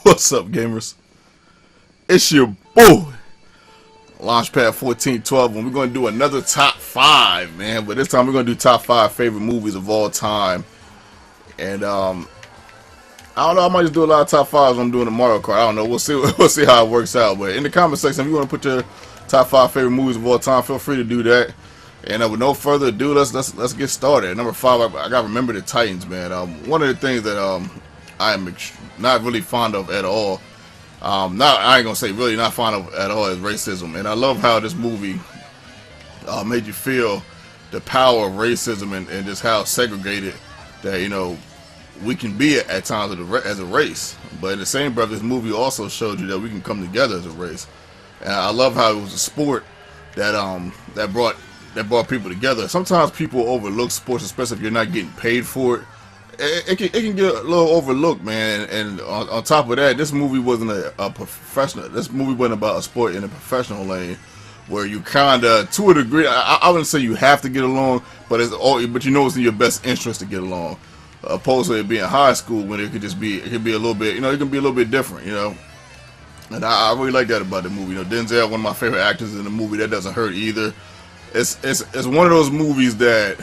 What's up, gamers? It's your boy, Launchpad 1412, and we're going to do another top 5, man. But this time we're going to do top 5 favorite movies of all time. And, I don't know, I might just do a lot of top 5s when I'm doing the Mario Kart. I don't know, we'll see, we'll see how it works out. But in the comment section, if you want to put your top 5 favorite movies of all time, feel free to do that. And with no further ado, let's get started. At number 5, I got to Remember the Titans, man. One of the things that I am not really fond of at all. I ain't gonna say really not fond of at all is racism, and I love how this movie made you feel the power of racism and just how segregated that we can be at times as a race. But in the same breath, this movie also showed you that we can come together as a race. And I love how it was a sport that that brought people together. Sometimes people overlook sports, especially if you're not getting paid for it. It can get a little overlooked, man. And on top of that, this movie wasn't a professional. This movie wasn't about a sport in a professional lane, where you kind of, to a degree, I wouldn't say you have to get along, but it's in your best interest to get along. Opposed to it being high school, when it could be a little bit, it can be a little bit different, And I really like that about the movie. Denzel, one of my favorite actors in the movie. That doesn't hurt either. It's one of those movies that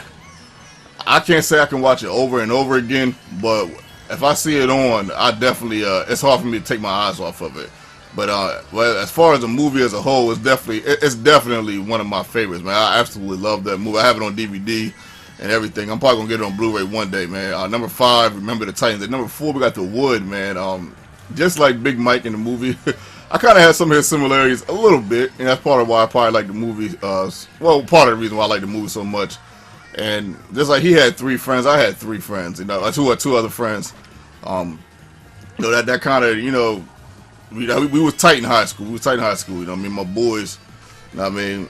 I can't say I can watch it over and over again, but if I see it on, I definitely it's hard for me to take my eyes off of it. But well, as far as the movie as a whole, it's definitely one of my favorites, man. I absolutely love that movie. I have it on DVD and everything. I'm probably gonna get it on Blu-ray one day, man. Number 5, Remember the Titans. At number 4, we got The Wood, man. Just like Big Mike in the movie, I kind of had some of his similarities a little bit, and that's part of why I probably like the movie. Well, part of the reason why I like the movie so much. And just like he had 3 friends, I had 3 friends. Two other friends. That kind of we was tight in high school. Me and my boys. I mean,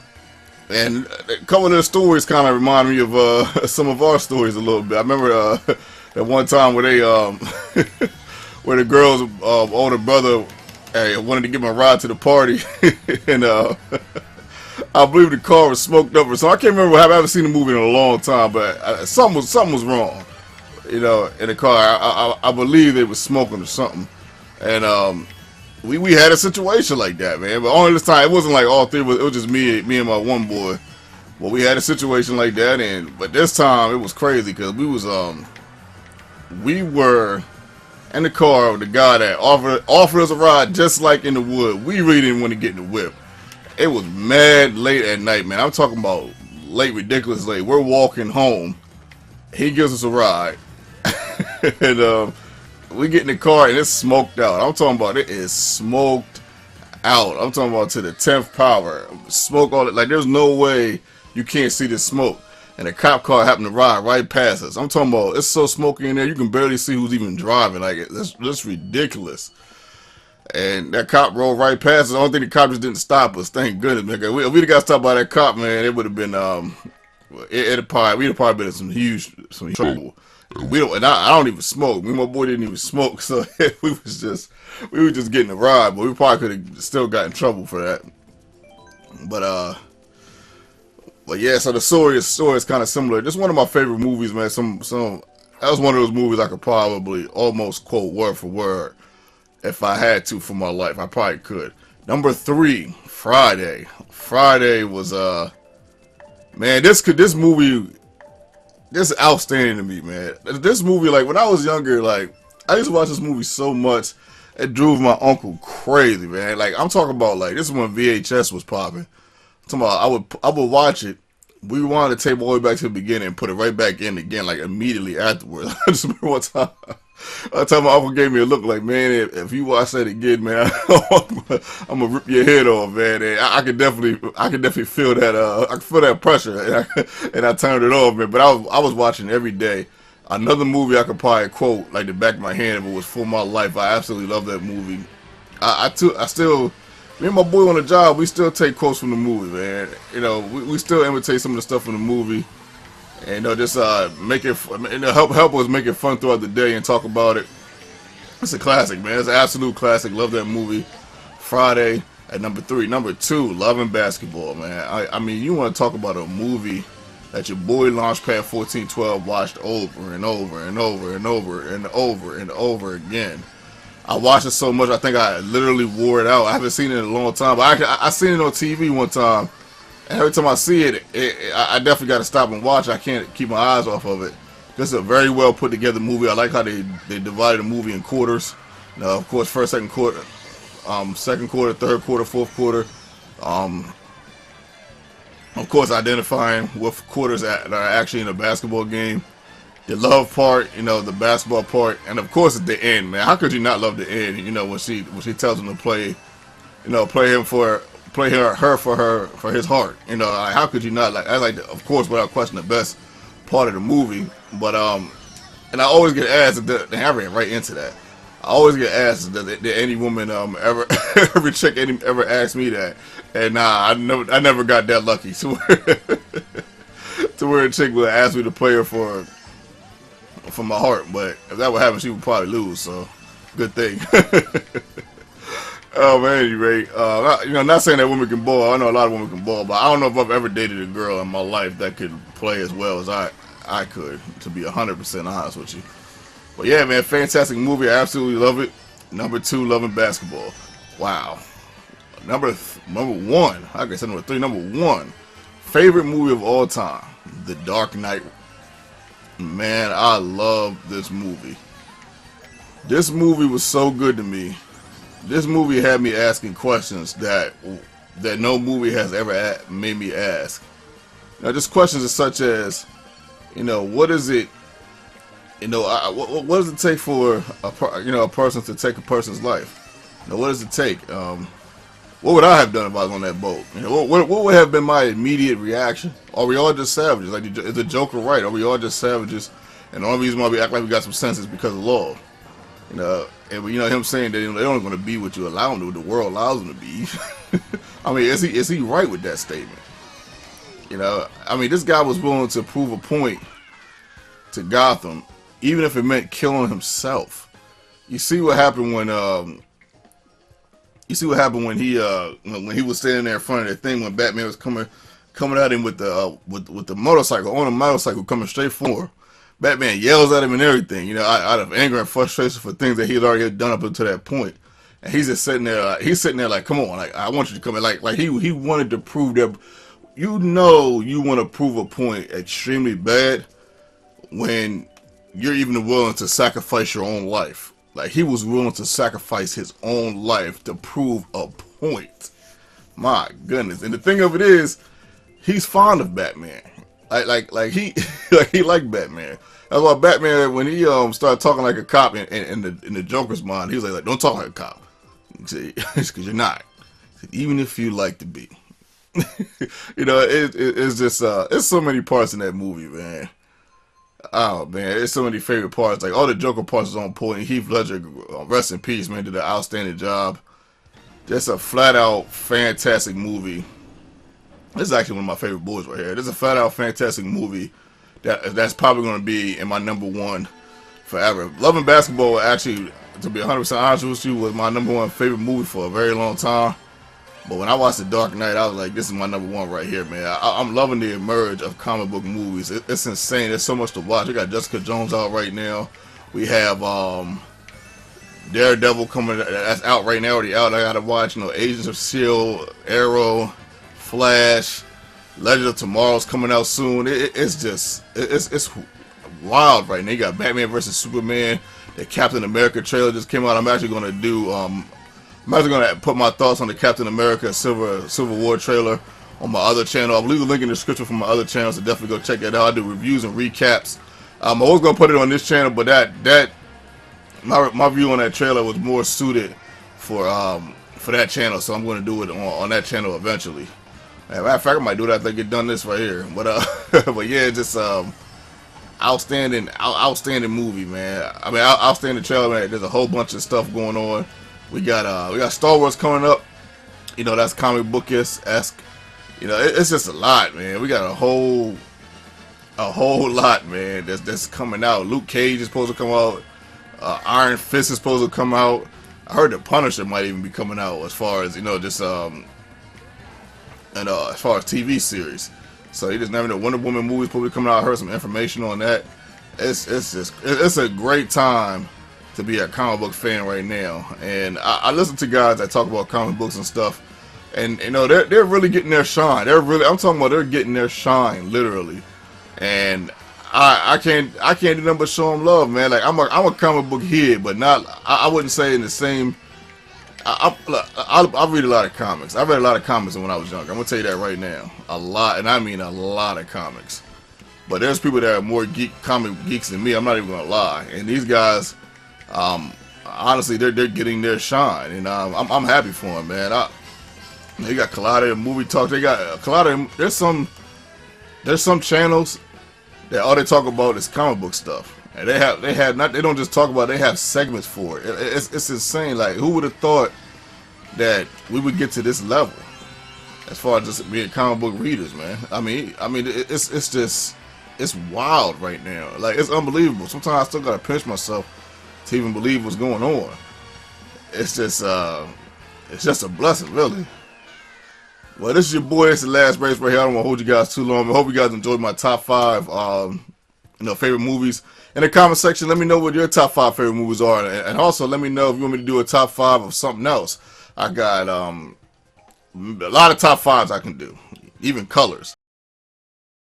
and a couple of their stories kind of remind me of some of our stories a little bit. I remember that one time where they where the girl's older brother wanted to give him a ride to the party, and I believe the car was smoked up or something. I can't remember. I haven't seen the movie in a long time, but something was wrong, in the car. I believe it was smoking or something, and we had a situation like that, man. But only this time, it wasn't like all 3. It was just me and my one boy. Well, we had a situation like that, but this time it was crazy because we were in the car with the guy that offered us a ride, just like in The Wood. We really didn't want to get in the whip. It was mad late at night, man. I'm talking about late, ridiculous late. We're walking home. He gives us a ride. And we get in the car and it's smoked out. I'm talking about it is smoked out. I'm talking about to the 10th power. Smoke all it. Like, there's no way you can't see this smoke. And a cop car happened to ride right past us. I'm talking about it's so smoky in there you can barely see who's even driving. Like, that's ridiculous. And that cop rolled right past us. The only thing the cop just didn't stop us. Thank goodness, man. If we'd have got stopped by that cop, man, it would have been we'd have probably been in some huge trouble. I don't even smoke. Me and my boy didn't even smoke, so we was just getting a ride. But we probably could have still got in trouble for that. But yeah. So the story is kind of similar. Just one of my favorite movies, man. That was one of those movies I could probably almost quote word for word. If I had to for my life, I probably could. Number 3, Friday. Friday was man, this movie, this is outstanding to me, man. This movie, like when I was younger, like I used to watch this movie so much, it drove my uncle crazy, man. Like I'm talking about, like this is when VHS was popping. I'm talking about I would watch it. We wanted to tape all the way back to the beginning and put it right back in again, like immediately afterwards. I just remember one time my uncle gave me a look like, man, if you watch that again, man, I'm gonna rip your head off, man. And I could definitely feel that. I could feel that pressure, and I turned it off, man. But I was watching every day. Another movie I could probably quote like the back of my hand if it was For My Life. I absolutely love that movie. I still. Me and my boy on the job, we still take quotes from the movie, man. We still imitate some of the stuff from the movie, and just make it, help us make it fun throughout the day and talk about it. It's a classic, man. It's an absolute classic. Love that movie. Friday at number 3. Number 2, Love and Basketball, man. I mean, you want to talk about a movie that your boy Launchpad 1412 watched over and over and over and over and over and over again. I watched it so much, I think I literally wore it out. I haven't seen it in a long time, but I seen it on TV one time, and every time I see it, I definitely got to stop and watch. I can't keep my eyes off of it. This is a very well put together movie. I like how they divided the movie in quarters. Now, of course, first, second quarter, third quarter, fourth quarter. Um, of course, identifying what quarters that are actually in a basketball game. The love part, the basketball part, and of course at the end, man. How could you not love the end? When she tells him to play, play her for his heart. Like, how could you not like? I like, of course, without question, the best part of the movie. But and I always get asked, I ran right into that. I always get asked, did any woman ever, every chick ever asked me that? And nah, I never got that lucky. To where a chick would ask me to play her for my heart, but if that would happen, she would probably lose. So, good thing. Oh man, anyway, not saying that women can ball. I know a lot of women can ball, but I don't know if I've ever dated a girl in my life that could play as well as I could. To be 100% honest with you. But yeah, man, fantastic movie. I absolutely love it. Number 2, loving basketball. Wow. Number 1. I guess number 3. Number 1, favorite movie of all time, The Dark Knight. Man, I love this movie. This movie was so good to me. This movie had me asking questions that no movie has ever made me ask. Now, just questions such as, what is it? What does it take for a person to take a person's life? What does it take? What would I have done if I was on that boat? What would have been my immediate reaction? Are we all just savages? Like, is the Joker right? Are we all just savages? And the only reason why we act like we got some sense is because of law. And him saying that they're only going to be what you allow them to, the world allows them to be. I mean, is he right with that statement? This guy was willing to prove a point to Gotham, even if it meant killing himself. You see what happened when he was standing there in front of that thing when Batman was coming at him with the motorcycle, on a motorcycle coming straight for him. Batman yells at him and everything, out of anger and frustration for things that he had already done up until that point. And he's just sitting there, like, come on, like, I want you to come in, like he wanted to prove that, you want to prove a point extremely bad when you're even willing to sacrifice your own life. Like, he was willing to sacrifice his own life to prove a point. My goodness. And the thing of it is, he's fond of Batman. Like he liked Batman. That's why Batman, when he started talking like a cop in the Joker's mind, he was like, don't talk like a cop. He said, it's because you're not. He said, even if you like to be. It's just it's so many parts in that movie, man. Oh man, it's so many favorite parts. Like, all the Joker parts is on point. Heath Ledger, rest in peace, man, did an outstanding job. Just a flat out fantastic movie. This is actually one of my favorite boys right here. This is a flat out fantastic movie that's probably going to be in my number 1 forever. Loving Basketball, actually, to be 100% honest with you, was my number 1 favorite movie for a very long time. But when I watched The Dark Knight, I was like, this is my number 1 right here, man. I'm loving the emerge of comic book movies. It's insane. There's so much to watch. We got Jessica Jones out right now. We have Daredevil coming, that's out right now, already out. I gotta watch, Agents of S.H.I.E.L.D., Arrow, Flash, Legend of Tomorrow's coming out soon. It's wild right now. You got Batman vs Superman. The Captain America trailer just came out. I'm actually gonna put my thoughts on the Captain America Civil War trailer on my other channel. I'll leave the link in the description for my other channel, so definitely go check that out. I do reviews and recaps. I was gonna put it on this channel, but my view on that trailer was more suited for that channel, so I'm gonna do it on that channel eventually. As a matter of fact, I might do that after I get done this right here. But but yeah, just outstanding movie, man. Outstanding trailer, man. There's a whole bunch of stuff going on. We got Star Wars coming up. That's comic book-esque. It's just a lot, man. We got a whole lot, man. That's coming out. Luke Cage is supposed to come out. Iron Fist is supposed to come out. I heard the Punisher might even be coming out, as far as as far as TV series. So you just never know. Wonder Woman movie's probably coming out. I heard some information on that. It's a great time to be a comic book fan right now. And I listen to guys that talk about comic books and stuff, and you know they're really getting their shine. I'm talking about they're getting their shine literally. And I can't do nothing but show them love, man. Like I'm a comic book head, but not I wouldn't say in the same. I read a lot of comics. I read a lot of comics when I was younger. I'm gonna tell you that right now, a lot, and I mean a lot of comics. But there's people that are more comic geeks than me. I'm not even gonna lie. And these guys, honestly, they're getting their shine, and I'm happy for them, man. They got Collider Movie Talk. They got Collider. There's some channels that all they talk about is comic book stuff, and they don't just talk about it, they have segments for it. It's insane. Like, who would have thought that we would get to this level as far as just being comic book readers, man? I mean it's just it's wild right now. Like, it's unbelievable. Sometimes I still gotta pinch myself to even believe what's going on. It's just a blessing, really. Well, this is your boy. It's the last race right here. I don't want to hold you guys too long. I hope you guys enjoyed my top 5, favorite movies. In the comment section, let me know what your top 5 favorite movies are, and also let me know if you want me to do a top 5 of something else. I got a lot of top 5s I can do, even colors.